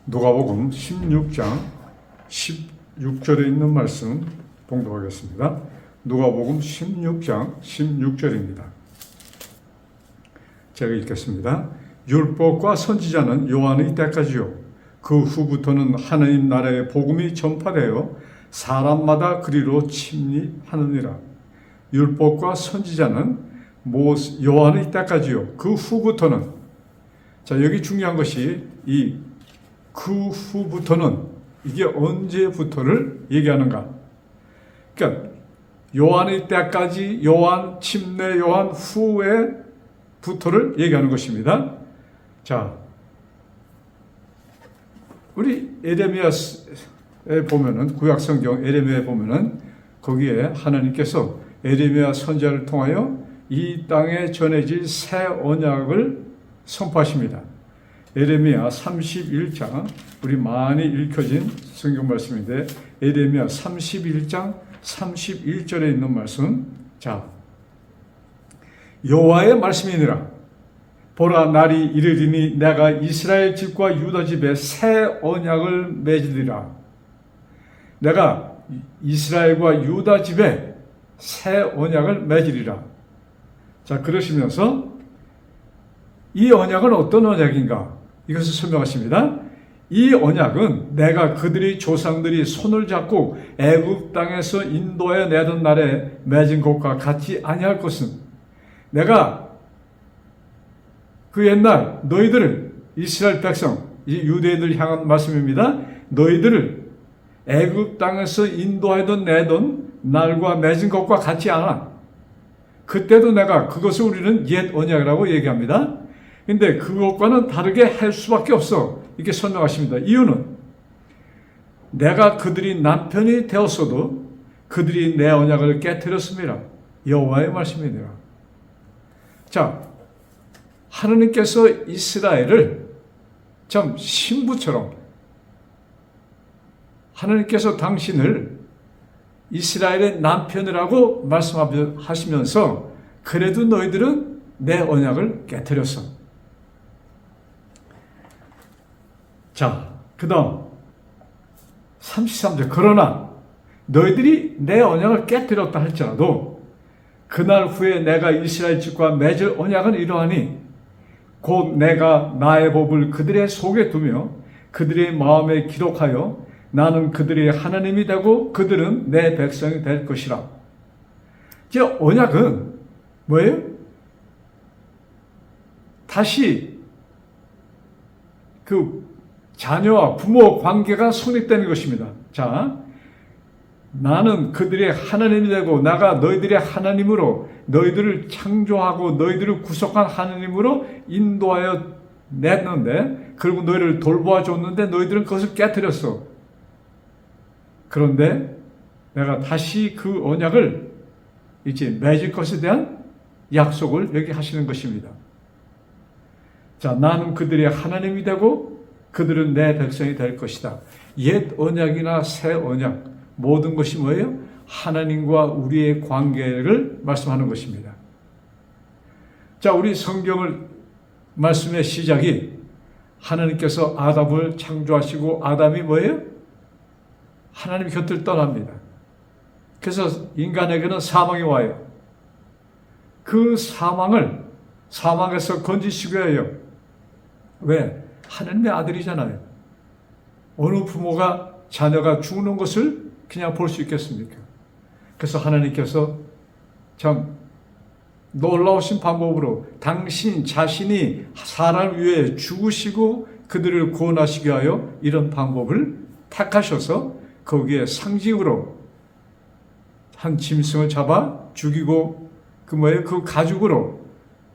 누가복음 16장 16절에 있는 말씀 봉독하겠습니다. 누가복음 16장 16절입니다. 제가 읽겠습니다. 율법과 선지자는 요한의 때까지요. 그 후부터는 하나님 나라의 복음이 전파되어 사람마다 그리로 침입하느니라. 율법과 선지자는 요한의 때까지요. 그 후부터는, 자, 여기 중요한 것이 그 후부터는, 이게 언제부터를 얘기하는가? 그러니까 요한의 때까지, 요한, 침례 요한 후에부터를 얘기하는 것입니다. 자, 우리 에레미야에 보면은, 구약성경 에레미야에 보면은 거기에 하나님께서 에레미야 선지자를 통하여 이 땅에 전해질 새 언약을 선포하십니다. 에레미야 31장, 우리 많이 읽혀진 성경 말씀인데, 에레미야 31장 31절에 있는 말씀. 자, 여호와의 말씀이니라. 보라, 날이 이르리니 내가 이스라엘 집과 유다 집에 새 언약을 맺으리라. 내가 이스라엘과 유다 집에 새 언약을 맺으리라. 자, 그러시면서 이 언약은 어떤 언약인가? 이것을 설명하십니다. 이 언약은 내가 그들이 조상들이 손을 잡고 애굽 땅에서 인도해 내던 날에 맺은 것과 같이 아니할 것은, 내가 그 옛날 너희들을, 이스라엘 백성, 이 유대인들 향한 말씀입니다. 너희들을 애굽 땅에서 인도하던 내던 날과 맺은 것과 같지 않아. 그때도 내가, 그것을 우리는 옛 언약이라고 얘기합니다. 근데 그것과는 다르게 할 수밖에 없어. 이렇게 설명하십니다. 이유는 내가 그들이 남편이 되었어도 그들이 내 언약을 깨뜨렸습니다. 여호와의 말씀이니라. 자, 하나님께서 이스라엘을 참 신부처럼, 하나님께서 당신을 이스라엘의 남편이라고 말씀하시면서, 그래도 너희들은 내 언약을 깨뜨렸어. 자, 그 다음 33절. 그러나 너희들이 내 언약을 깨뜨렸다 할지라도 그날 후에 내가 이스라엘 집과 맺을 언약은 이러하니, 곧 내가 나의 법을 그들의 속에 두며 그들의 마음에 기록하여 나는 그들의 하나님이 되고 그들은 내 백성이 될 것이라. 이제 언약은 뭐예요? 다시 그 자녀와 부모 관계가 성립되는 것입니다. 자, 나는 그들의 하나님이 되고 나가 너희들의 하나님으로, 너희들을 창조하고 너희들을 구속한 하나님으로 인도하여 냈는데, 그리고 너희를 돌보아 줬는데 너희들은 그것을 깨뜨렸어. 그런데 내가 다시 그 언약을 이제 맺을 것에 대한 약속을 여기 하시는 것입니다. 자, 나는 그들의 하나님이 되고 그들은 내 백성이 될 것이다. 옛 언약이나 새 언약, 모든 것이 뭐예요? 하나님과 우리의 관계를 말씀하는 것입니다. 자, 우리 성경을, 말씀의 시작이 하나님께서 아담을 창조하시고 아담이 뭐예요? 하나님 곁을 떠납니다. 그래서 인간에게는 사망이 와요. 그 사망에서 건지시기 위하여, 왜? 하나님의 아들이잖아요. 어느 부모가 자녀가 죽는 것을 그냥 볼 수 있겠습니까? 그래서 하나님께서 참 놀라우신 방법으로 당신 자신이 사람 위해 죽으시고 그들을 구원하시기 위하여 이런 방법을 택하셔서 거기에 상징으로 한 짐승을 잡아 죽이고 그 가죽으로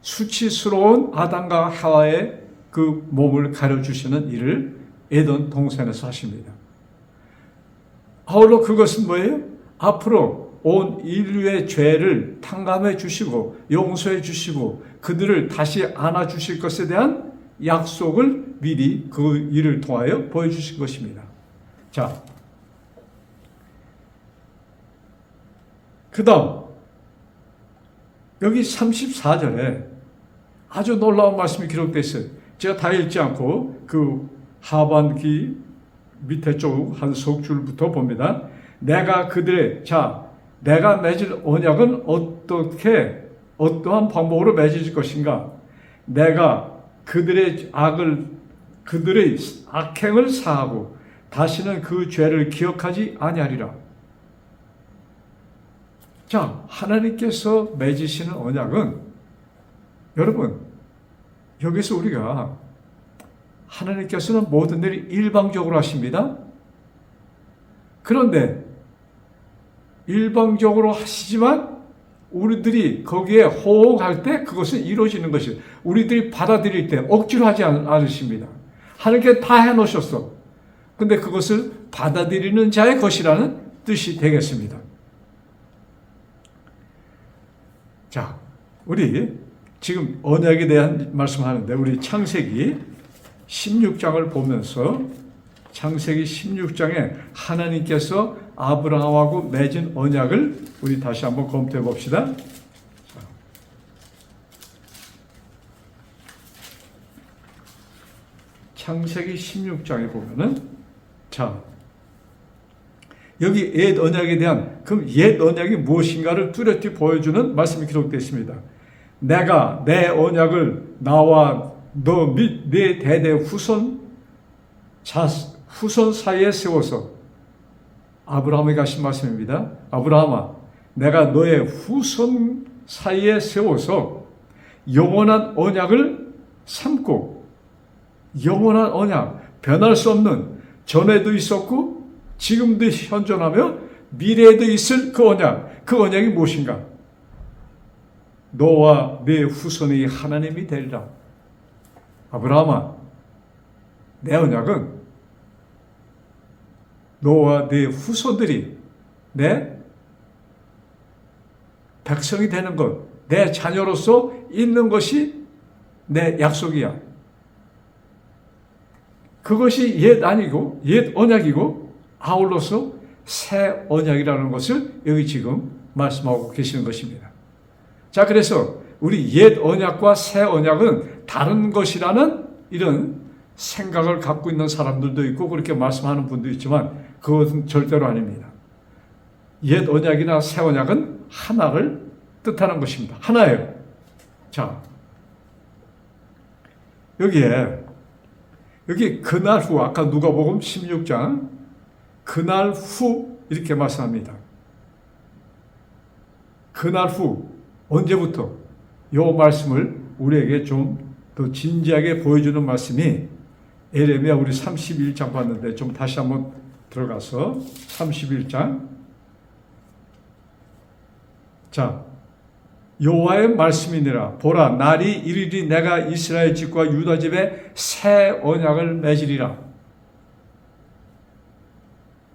수치스러운 아담과 하와의 그 몸을 가려주시는 일을 에덴 동산에서 하십니다. 아울러 그것은 뭐예요? 앞으로 온 인류의 죄를 탕감해 주시고 용서해 주시고 그들을 다시 안아 주실 것에 대한 약속을 미리 그 일을 통하여 보여주신 것입니다. 자, 그 다음 여기 34절에 아주 놀라운 말씀이 기록되어 있어요. 제가 다 읽지 않고 그 하반기 밑에 쪽 한 석 줄부터 봅니다. 내가 맺을 언약은 어떠한 방법으로 맺을 것인가? 내가 그들의 악행을 사하고 다시는 그 죄를 기억하지 아니하리라. 자, 하나님께서 맺으시는 언약은 여러분, 여기서 우리가 하나님께서는 모든 일을 일방적으로 하십니다. 그런데 일방적으로 하시지만 우리들이 거기에 호응할 때 그것은 이루어지는 것이 우리들이 받아들일 때 억지로 하지 않으십니다. 하나님께 다 해놓으셨어. 근데 그것을 받아들이는 자의 것이라는 뜻이 되겠습니다. 자, 우리 지금 언약에 대한 말씀하는데 우리 창세기 16장을 보면서 창세기 16장에 하나님께서 아브라함하고 맺은 언약을 우리 다시 한번 검토해 봅시다. 창세기 16장에 보면은 여기 옛 언약에 대한 그럼 옛 언약이 무엇인가를 뚜렷이 보여주는 말씀이 기록되어 있습니다. 내가 내 언약을 나와 너 및 네 대대 후손 사이에 세워서 아브라함에게 하신 말씀입니다. 아브라함아, 내가 너의 후손 사이에 세워서 영원한 언약을 삼고 영원한 언약, 변할 수 없는 전에도 있었고 지금도 현존하며 미래에도 있을 그 언약이 무엇인가? 너와 네 후손이 하나님이 되리라. 아브라함아, 내 언약은 너와 네 후손들이 내 백성이 되는 것, 내 자녀로서 있는 것이 내 약속이야. 그것이 옛 언약이고 아울러서 새 언약이라는 것을 여기 지금 말씀하고 계시는 것입니다. 자, 그래서 우리 옛 언약과 새 언약은 다른 것이라는 이런 생각을 갖고 있는 사람들도 있고 그렇게 말씀하는 분도 있지만 그것은 절대로 아닙니다. 옛 언약이나 새 언약은 하나를 뜻하는 것입니다. 하나예요. 자, 여기 그날 후, 아까 누가복음 16장 그날 후 이렇게 말씀합니다. 그날 후 언제부터? 이 말씀을 우리에게 좀 더 진지하게 보여주는 말씀이 에레미야 우리 31장 봤는데 좀 다시 한번 들어가서 31장. 자, 여호와의 말씀이니라. 보라, 날이 이르리 내가 이스라엘 집과 유다 집에 새 언약을 맺으리라.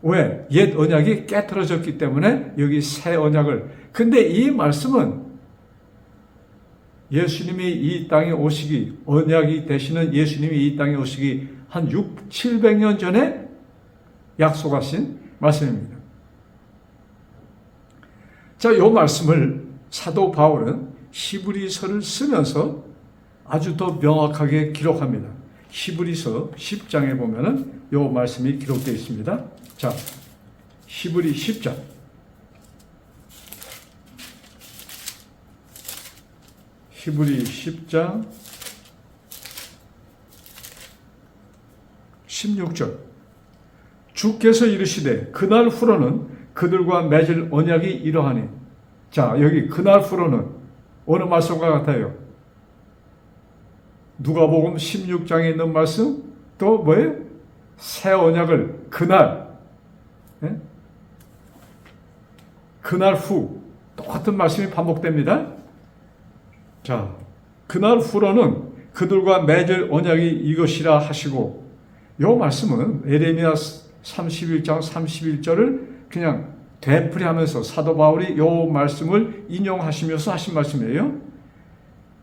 왜? 옛 언약이 깨트러졌기 때문에 여기 새 언약을. 근데 이 말씀은 예수님이 이 땅에 오시기, 언약이 되시는 예수님이 이 땅에 오시기 한 700년 전에 약속하신 말씀입니다. 자, 이 말씀을 사도 바울은 히브리서를 쓰면서 아주 더 명확하게 기록합니다. 히브리서 10장에 보면은 이 말씀이 기록되어 있습니다. 자, 히브리 10장. 히브리 10장 16절. 주께서 이르시되 그날 후로는 그들과 맺을 언약이 이러하니. 자, 여기 그날 후로는 어느 말씀과 같아요? 누가복음 16장에 있는 말씀, 또 뭐예요? 새 언약을 그날, 그날 후 똑같은 말씀이 반복됩니다. 자, 그날 후로는 그들과 맺을 언약이 이것이라 하시고, 이 말씀은 에레미야 31장 31절을 그냥 되풀이하면서 사도 바울이 이 말씀을 인용하시면서 하신 말씀이에요.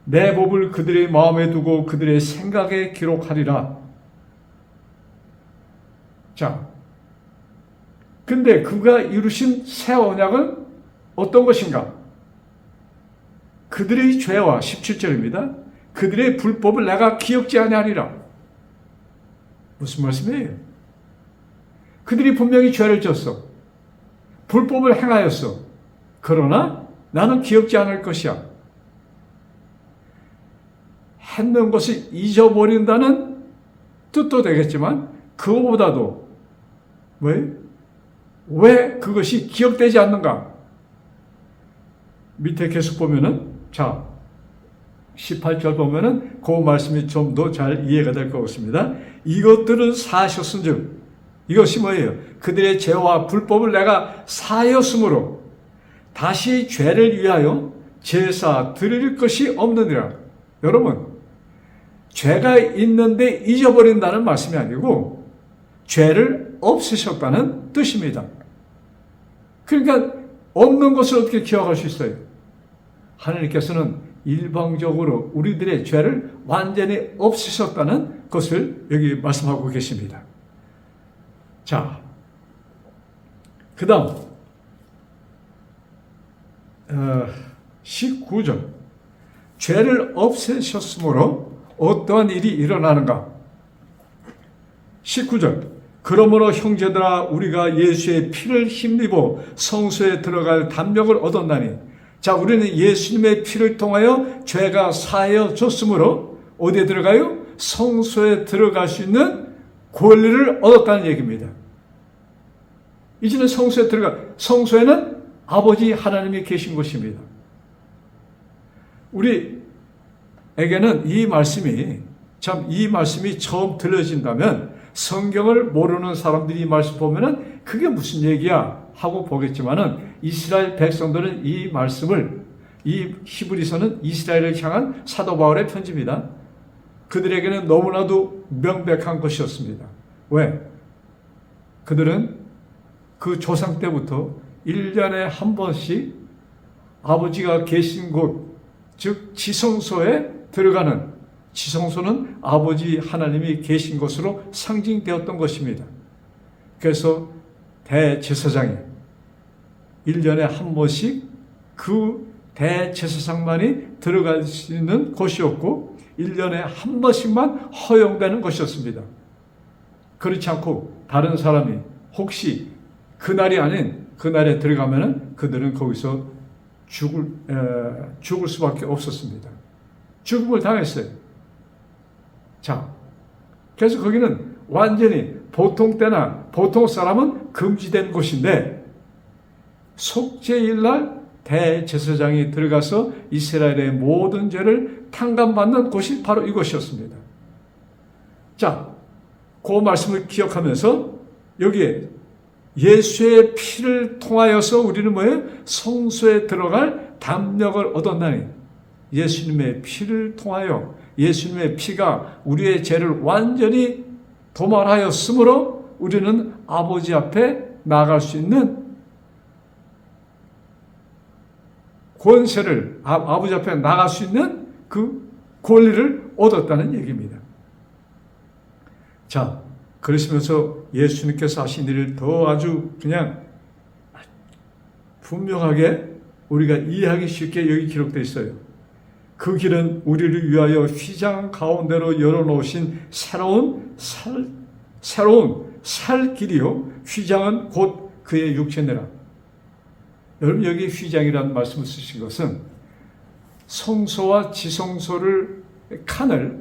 내 법을 그들의 마음에 두고 그들의 생각에 기록하리라. 자, 근데 그가 이루신 새 언약은 어떤 것인가? 그들의 죄와 17절입니다. 그들의 불법을 내가 기억지 아니하리라. 무슨 말씀이에요? 그들이 분명히 죄를 졌어. 불법을 행하였어. 그러나 나는 기억지 않을 것이야. 했는 것을 잊어버린다는 뜻도 되겠지만 그거보다도 왜 그것이 기억되지 않는가? 밑에 계속 보면은 18절 보면은 그 말씀이 좀 더 잘 이해가 될 것 같습니다. 이것들은 사하셨은즉 이것이 뭐예요? 그들의 죄와 불법을 내가 사하였으므로 다시 죄를 위하여 제사 드릴 것이 없느니라. 여러분, 죄가 있는데 잊어버린다는 말씀이 아니고 죄를 없애셨다는 뜻입니다. 그러니까 없는 것을 어떻게 기억할 수 있어요? 하나님께서는 일방적으로 우리들의 죄를 완전히 없애셨다는 것을 여기 말씀하고 계십니다. 자, 그 다음 19절 죄를 없애셨으므로 어떠한 일이 일어나는가? 19절 그러므로 형제들아 우리가 예수의 피를 힘입어 성소에 들어갈 담력을 얻었나니 자, 우리는 예수님의 피를 통하여 죄가 사하여졌으므로 어디에 들어가요? 성소에 들어갈 수 있는 권리를 얻었다는 얘기입니다. 이제는 성소에는 아버지 하나님이 계신 것입니다. 우리에게는 이 말씀이 처음 들려진다면 성경을 모르는 사람들이 이 말씀 보면은 그게 무슨 얘기야 하고 보겠지만은 이스라엘 백성들은 이 말씀을 이 히브리서는 이스라엘을 향한 사도 바울의 편지입니다. 그들에게는 너무나도 명백한 것이었습니다. 왜? 그들은 그 조상 때부터 1년에 한 번씩 아버지가 계신 곳, 즉 지성소에 들어가는 지성소는 아버지 하나님이 계신 곳으로 상징되었던 것입니다. 그래서 대제사장이 1년에 한 번씩 그 대제사장만이 들어갈 수 있는 곳이었고 1년에 한 번씩만 허용되는 것이었습니다. 그렇지 않고 다른 사람이 혹시 그날이 아닌 그날에 들어가면은 그들은 거기서 죽을 수밖에 없었습니다. 죽음을 당했어요. 자, 그래서 거기는 완전히 보통 때나 보통 사람은 금지된 곳인데 속죄일날 대제사장이 들어가서 이스라엘의 모든 죄를 탕감받는 곳이 바로 이곳이었습니다. 자, 그 말씀을 기억하면서 여기에 예수의 피를 통하여서 우리는 뭐예요? 성소에 들어갈 담력을 얻었나니 예수님의 피를 통하여 예수님의 피가 우리의 죄를 완전히 도말하였으므로 우리는 아버지 앞에 나갈 수 있는 권세를 아버지 앞에 나갈 수 있는 그 권리를 얻었다는 얘기입니다. 자, 그러시면서 예수님께서 하신 일을 더 아주 그냥 분명하게 우리가 이해하기 쉽게 여기 기록되어 있어요. 그 길은 우리를 위하여 휘장 가운데로 열어놓으신 새로운 살 길이요. 휘장은 곧 그의 육체니라. 여러분 여기 휘장이라는 말씀을 쓰신 것은 성소와 지성소를 칸을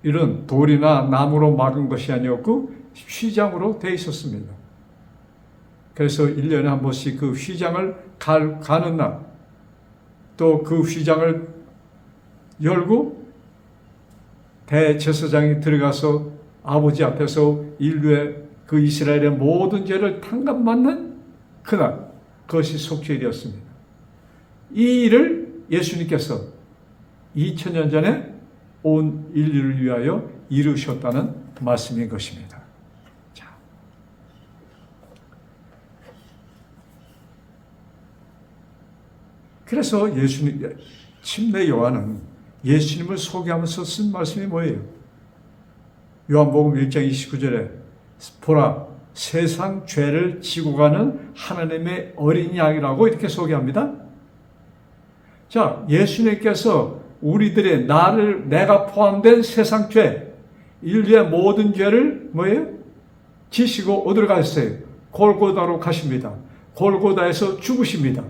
이런 돌이나 나무로 막은 것이 아니었고 휘장으로 되어 있었습니다. 그래서 1년에 한 번씩 그 휘장을 가는 날, 또 그 휘장을 열고 대제사장이 들어가서 아버지 앞에서 인류의 그 이스라엘의 모든 죄를 탕감받는 그날, 그것이 속죄일이었습니다. 이 일을 예수님께서 2000년 전에 온 인류를 위하여 이루셨다는 말씀인 것입니다. 자, 그래서 침례 요한은 예수님을 소개하면서 쓴 말씀이 뭐예요? 요한복음 1장 29절에 보라 세상 죄를 지고 가는 하나님의 어린 양이라고 이렇게 소개합니다. 자, 예수님께서 우리들의 내가 포함된 세상 죄, 인류의 모든 죄를 뭐예요? 지시고 어디로 가셨어요? 골고다로 가십니다. 골고다에서 죽으십니다.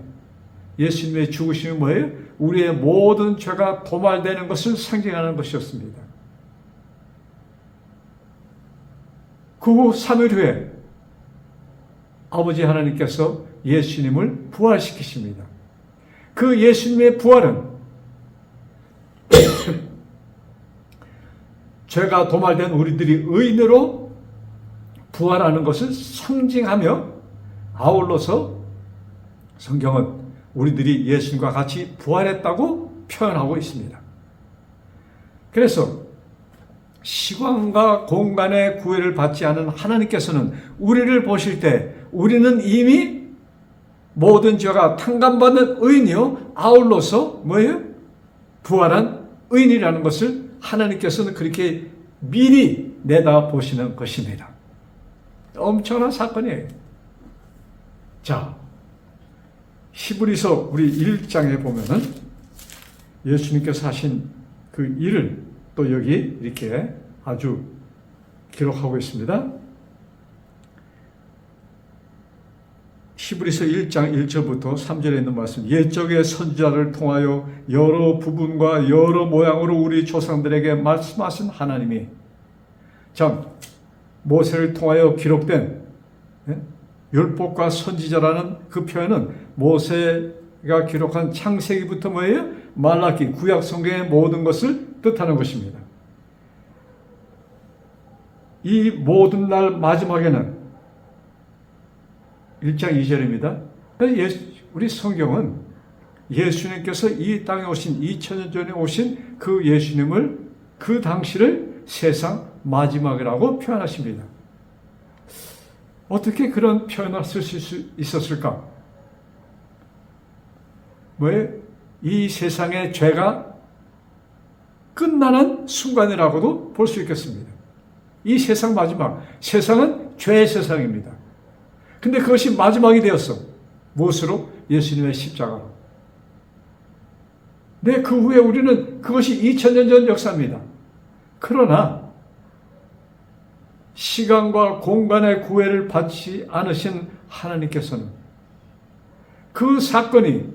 예수님의 죽으심이 뭐예요? 우리의 모든 죄가 도말되는 것을 상징하는 것이었습니다. 그 후 3일 후에 아버지 하나님께서 예수님을 부활시키십니다. 그 예수님의 부활은 죄가 도말된 우리들이 의인으로 부활하는 것을 상징하며 아울러서 성경은 우리들이 예수님과 같이 부활했다고 표현하고 있습니다. 그래서 시간과 공간의 구애를 받지 않은 하나님께서는 우리를 보실 때 우리는 이미 모든 죄가 탕감받는 의인이요 아울러서 뭐예요? 부활한 의인이라는 것을 하나님께서는 그렇게 미리 내다보시는 것입니다. 엄청난 사건이에요. 자, 히브리서 우리 1장에 보면은 예수님께서 하신 그 일을 또 여기 이렇게 아주 기록하고 있습니다. 히브리서 1장 1절부터 3절에 있는 말씀. 옛적의 선지자를 통하여 여러 부분과 여러 모양으로 우리 조상들에게 말씀하신 하나님이 참 모세를 통하여 기록된 율법과 선지자라는 그 표현은 모세가 기록한 창세기부터 뭐예요? 말라기, 구약 성경의 모든 것을 뜻하는 것입니다. 이 모든 날 마지막에는 1장 2절입니다. 우리 성경은 예수님께서 이 땅에 오신 2000년 전에 오신 그 예수님을 그 당시를 세상 마지막이라고 표현하십니다. 어떻게 그런 표현을 쓸 수 있었을까? 왜? 이 세상의 죄가 끝나는 순간이라고도 볼 수 있겠습니다. 이 세상 마지막, 세상은 죄의 세상입니다. 근데 그것이 마지막이 되었어. 무엇으로? 예수님의 십자가로. 네, 그 후에 우리는 그것이 2000년 전 역사입니다. 그러나 시간과 공간의 구애를 받지 않으신 하나님께서는 그 사건이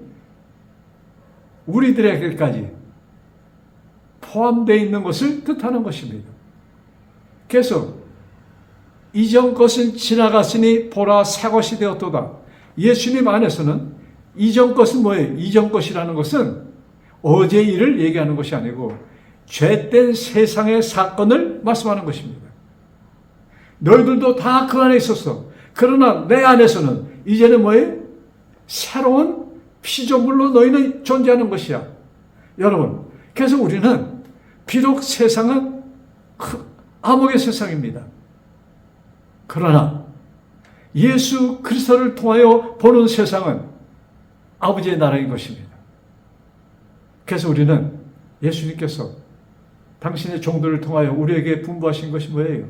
우리들에게까지 포함되어 있는 것을 뜻하는 것입니다. 그래서 이전 것은 지나갔으니 보라 새 것이 되었도다. 예수님 안에서는 이전 것은 뭐예요? 이전 것이라는 것은 어제 일을 얘기하는 것이 아니고 죄된 세상의 사건을 말씀하는 것입니다. 너희들도 다 그 안에 있었어. 그러나 내 안에서는 이제는 뭐예요? 새로운 피조물로 너희는 존재하는 것이야. 여러분, 그래서 우리는 비록 세상은 암흑의 세상입니다. 그러나 예수 그리스도를 통하여 보는 세상은 아버지의 나라인 것입니다. 그래서 우리는 예수님께서 당신의 종들을 통하여 우리에게 분부하신 것이 뭐예요?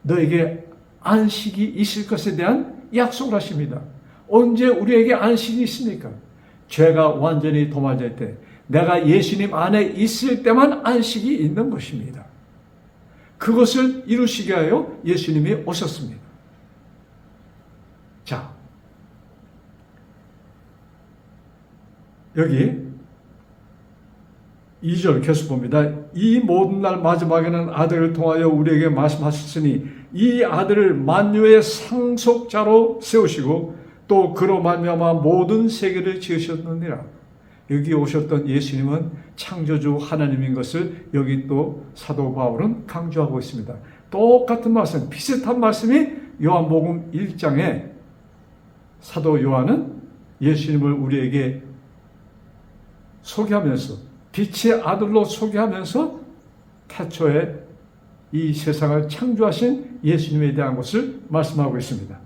너에게 안식이 있을 것에 대한 약속을 하십니다. 언제 우리에게 안식이 있습니까? 죄가 완전히 도말될 때, 내가 예수님 안에 있을 때만 안식이 있는 것입니다. 그것을 이루시게 하여 예수님이 오셨습니다. 자, 여기 2절 계속 봅니다. 이 모든 날 마지막에는 아들을 통하여 우리에게 말씀하셨으니 이 아들을 만유의 상속자로 세우시고 또 그로 말미암아 모든 세계를 지으셨느니라. 여기 오셨던 예수님은 창조주 하나님인 것을 여기 또 사도 바울은 강조하고 있습니다. 똑같은 말씀, 비슷한 말씀이 요한복음 1장에 사도 요한은 예수님을 우리에게 소개하면서 빛의 아들로 소개하면서 태초에 이 세상을 창조하신 예수님에 대한 것을 말씀하고 있습니다.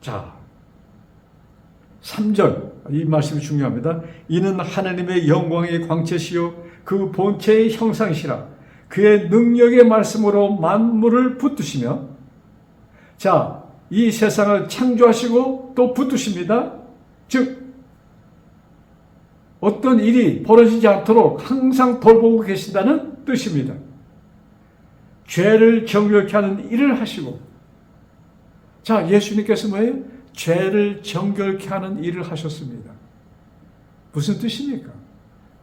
자, 3절 이 말씀이 중요합니다. 이는 하나님의 영광의 광채시요 그 본체의 형상이시라. 그의 능력의 말씀으로 만물을 붙드시며, 자, 이 세상을 창조하시고 또 붙드십니다. 즉 어떤 일이 벌어지지 않도록 항상 돌보고 계신다는 뜻입니다. 죄를 정결케 하는 일을 하시고, 자, 예수님께서 뭐예요? 죄를 정결케 하는 일을 하셨습니다. 무슨 뜻입니까?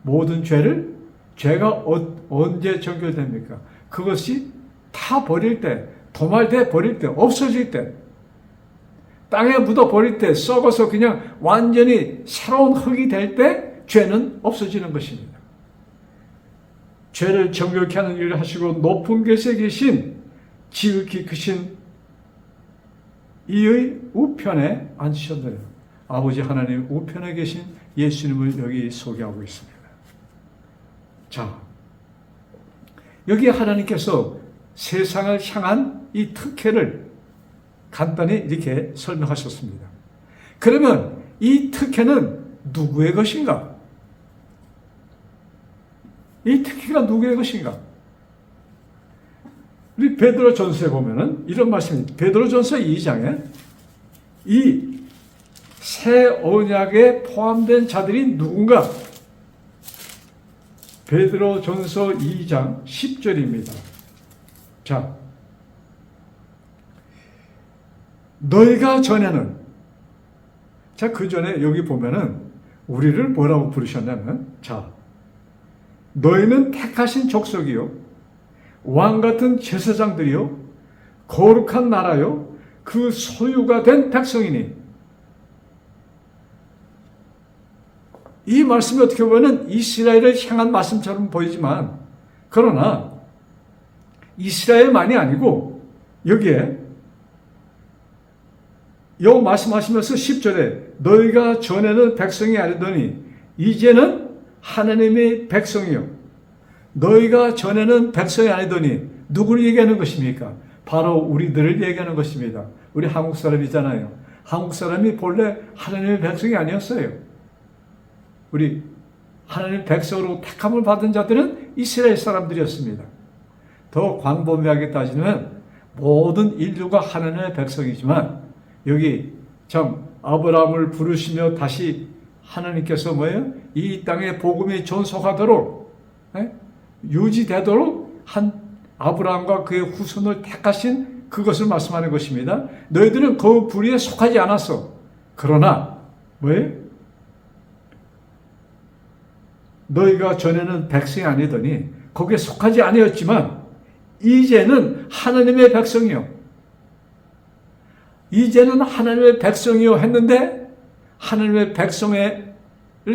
모든 죄가 언제 정결됩니까? 그것이 타 버릴 때, 도말돼 버릴 때, 없어질 때, 땅에 묻어 버릴 때, 썩어서 그냥 완전히 새로운 흙이 될 때 죄는 없어지는 것입니다. 죄를 정결케 하는 일을 하시고 높은 곳에 계신 지극히 크신 이의 우편에 앉으셨네요. 아버지 하나님 우편에 계신 예수님을 여기 소개하고 있습니다. 자, 여기 하나님께서 세상을 향한 이 특혜를 간단히 이렇게 설명하셨습니다. 그러면 이 특혜는 누구의 것인가? 이 특혜가 누구의 것인가? 우리 베드로전서에 보면은 이런 말씀이, 베드로전서 2장에 이 새 언약에 포함된 자들이 누군가? 베드로전서 2장 10절입니다. 자, 너희가 전에는, 자, 그 전에 여기 보면은 우리를 뭐라고 부르셨냐면, 자, 너희는 택하신 족속이요, 왕 같은 제사장들이요, 거룩한 나라요, 그 소유가 된 백성이니. 이 말씀이 어떻게 보면 이스라엘을 향한 말씀처럼 보이지만, 그러나 이스라엘만이 아니고 여기에 요 말씀하시면서 10절에 너희가 전에는 백성이 아니더니 이제는 하나님의 백성이요. 너희가 전에는 백성이 아니더니 누구를 얘기하는 것입니까? 바로 우리들을 얘기하는 것입니다. 우리 한국 사람이잖아요. 한국 사람이 본래 하나님의 백성이 아니었어요. 우리 하나님의 백성으로 택함을 받은 자들은 이스라엘 사람들이었습니다. 더 광범위하게 따지면 모든 인류가 하나님의 백성이지만 여기 참 아브라함을 부르시며 다시 하나님께서 뭐예요? 이 땅에 복음이 전속하도록, 유지되도록 한 아브라함과 그의 후손을 택하신 그것을 말씀하는 것입니다. 너희들은 그 부류에 속하지 않았어. 그러나 뭐예요? 너희가 전에는 백성이 아니더니 거기에 속하지 아니었지만 이제는 하나님의 백성이요. 이제는 하나님의 백성이요 했는데 하나님의 백성을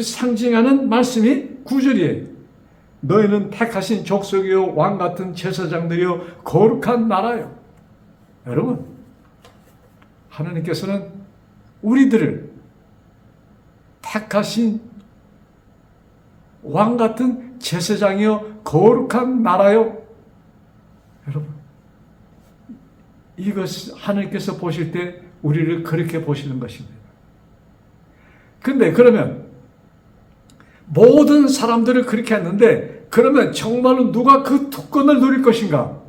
상징하는 말씀이 9절이에요. 너희는 택하신 족속이요, 왕 같은 제사장들이요, 거룩한 나라요. 여러분, 하나님께서는 우리들을 택하신 왕 같은 제사장이요, 거룩한 나라요. 여러분, 이것 하나님께서 보실 때 우리를 그렇게 보시는 것입니다. 근데 그러면 모든 사람들을 그렇게 했는데 그러면 정말로 누가 그 특권을 누릴 것인가?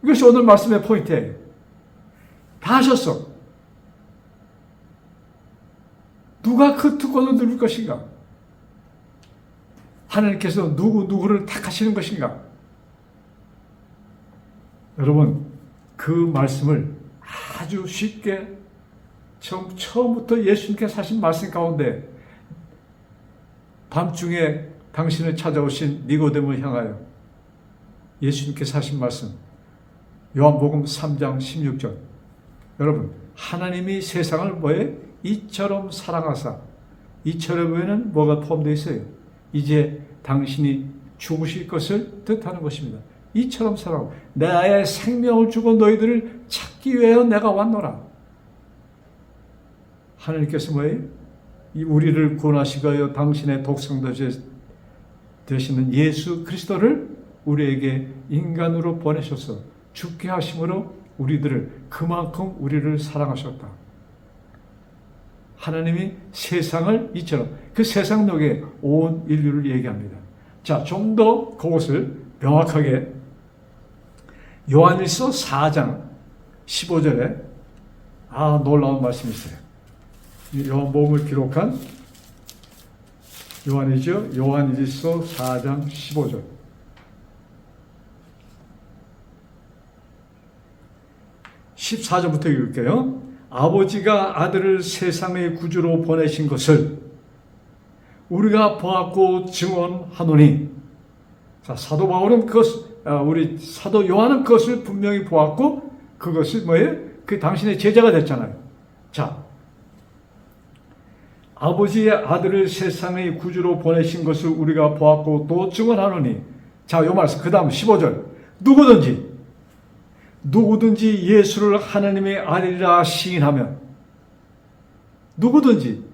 이것이 오늘 말씀의 포인트예요. 다 하셨어. 누가 그 특권을 누릴 것인가? 하나님께서 누구를 택하시는 것인가? 여러분, 그 말씀을 아주 쉽게 처음부터 예수님께서 하신 말씀 가운데 밤중에 당신을 찾아오신 니고데모를 향하여 예수님께서 하신 말씀, 요한복음 3장 16절. 여러분, 하나님이 세상을 뭐에? 이처럼 사랑하사. 이처럼에는 뭐가 포함되어 있어요? 이제 당신이 죽으실 것을 뜻하는 것입니다. 이처럼 사랑. 나의 생명을 주고 너희들을 찾기 위하여 내가 왔노라. 하나님께서 뭐예요? 이 우리를 구원하시기 위하여 당신의 독생자 되시는 예수 그리스도를 우리에게 인간으로 보내셔서 죽게 하심으로 그만큼 우리를 사랑하셨다. 하나님이 세상을 이처럼, 그 세상 속에 온 인류를 얘기합니다. 자, 좀 더 그것을 명확하게 요한일서 4장 15절에 놀라운 말씀이 있어요. 요한복음을 기록한 요한이죠. 요한일서 4장 15절. 14절부터 읽을게요. 아버지가 아들을 세상의 구주로 보내신 것을 우리가 보았고 증언하노니. 자, 사도 바울은 우리 사도 요한은 그것을 분명히 보았고, 그것이 뭐예요? 그 당신의 제자가 됐잖아요. 자, 아버지의 아들을 세상의 구주로 보내신 것을 우리가 보았고 또 증언하노니. 자, 요 말씀 그 다음 15절. 누구든지 예수를 하나님의 아들이라 시인하면, 누구든지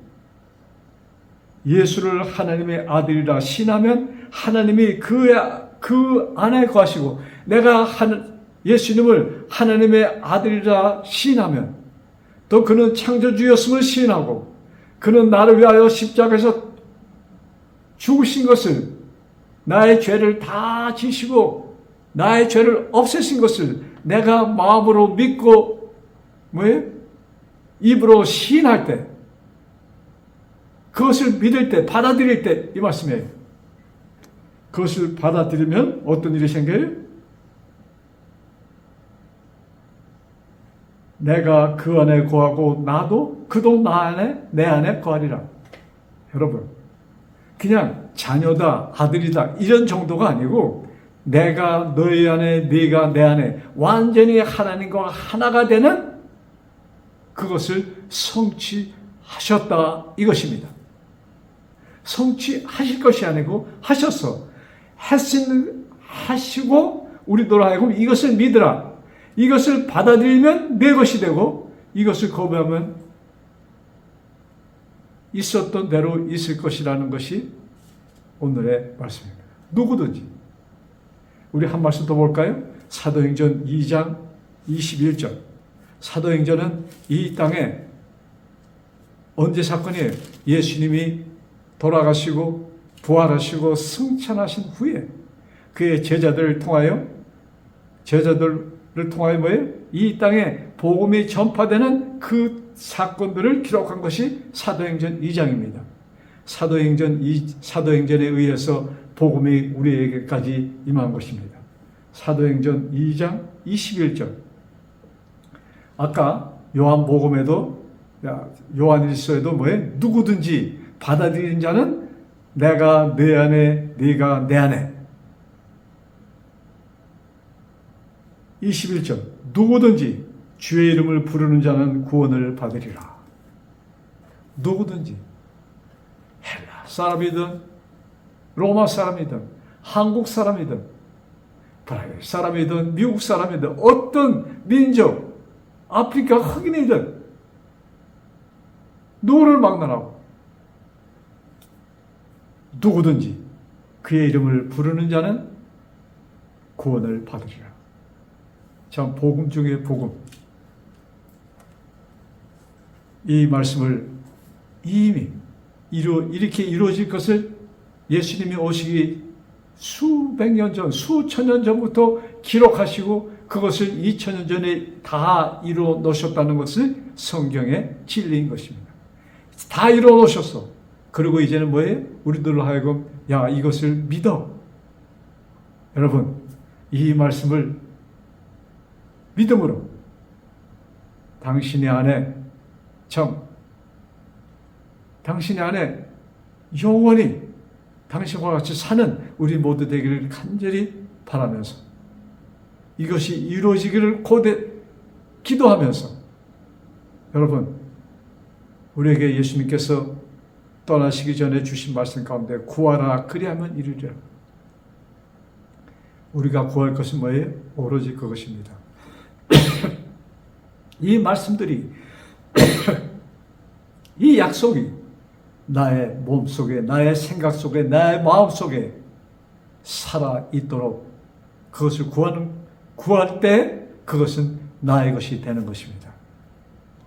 예수를 하나님의 아들이라 시인하면 하나님이 그 안에 거하시고, 내가 예수님을 하나님의 아들이라 시인하면, 또 그는 창조주였음을 시인하고, 그는 나를 위하여 십자가에서 죽으신 것을, 나의 죄를 다 지시고 나의 죄를 없애신 것을 내가 마음으로 믿고 입으로 시인할 때, 그것을 믿을 때, 받아들일 때, 이 말씀이에요. 그것을 받아들이면 어떤 일이 생겨요? 내가 그 안에 거하고 나도 그도 내 안에 거하리라. 여러분, 그냥 자녀다, 아들이다 이런 정도가 아니고, 내가 너희 안에, 네가 내 안에 완전히 하나님과 하나가 되는 그것을 성취하셨다 이것입니다. 성취하실 것이 아니고 하셨어. 하시고 우리들 하여금 이것을 믿으라. 이것을 받아들이면 내 것이 되고, 이것을 거부하면 있었던 대로 있을 것이라는 것이 오늘의 말씀입니다. 누구든지. 우리 한 말씀 더 볼까요? 사도행전 2장 21절. 사도행전은 이 땅에 언제 사건이에요? 예수님이 돌아가시고 부활하시고 승천하신 후에 그의 제자들을 통하여 뭐예요? 이 땅에 복음이 전파되는 그 사건들을 기록한 것이 사도행전 2장입니다. 사도행전에 의해서 복음이 우리에게까지 임한 것입니다. 사도행전 2장 21절. 아까 요한복음에도, 요한일서에도 뭐예요? 누구든지 받아들이는 자는 내가 내 안에, 네가 내 안에. 21절. 누구든지 주의 이름을 부르는 자는 구원을 받으리라. 누구든지. 헬라 사람이든 로마 사람이든 한국 사람이든 브라질 사람이든 미국 사람이든 어떤 민족, 아프리카 흑인이든 누구를 막론하고 누구든지 그의 이름을 부르는 자는 구원을 받으리라. 참 복음 중에 복음. 이 말씀을 이미 이렇게 이루어질 것을 예수님이 오시기 수백 년 전, 수천 년 전부터 기록하시고 그것을 2000년 전에 다 이루어 놓으셨다는 것을 성경의 진리인 것입니다. 다 이루어 놓으셨어. 그리고 이제는 뭐예요? 우리들로 하여금 이것을 믿어. 여러분, 이 말씀을 믿음으로 당신의 안에 당신의 안에 영원히 당신과 같이 사는 우리 모두 되기를 간절히 바라면서, 이것이 이루어지기를 기도하면서, 여러분, 우리에게 예수님께서 떠나시기 전에 주신 말씀 가운데 구하라 그리하면 이루리라. 우리가 구할 것은 뭐예요? 오로지 그것입니다. 이 말씀들이 이 약속이 나의 몸속에, 나의 생각 속에, 나의 마음 속에 살아있도록 그것을 구할 때 그것은 나의 것이 되는 것입니다.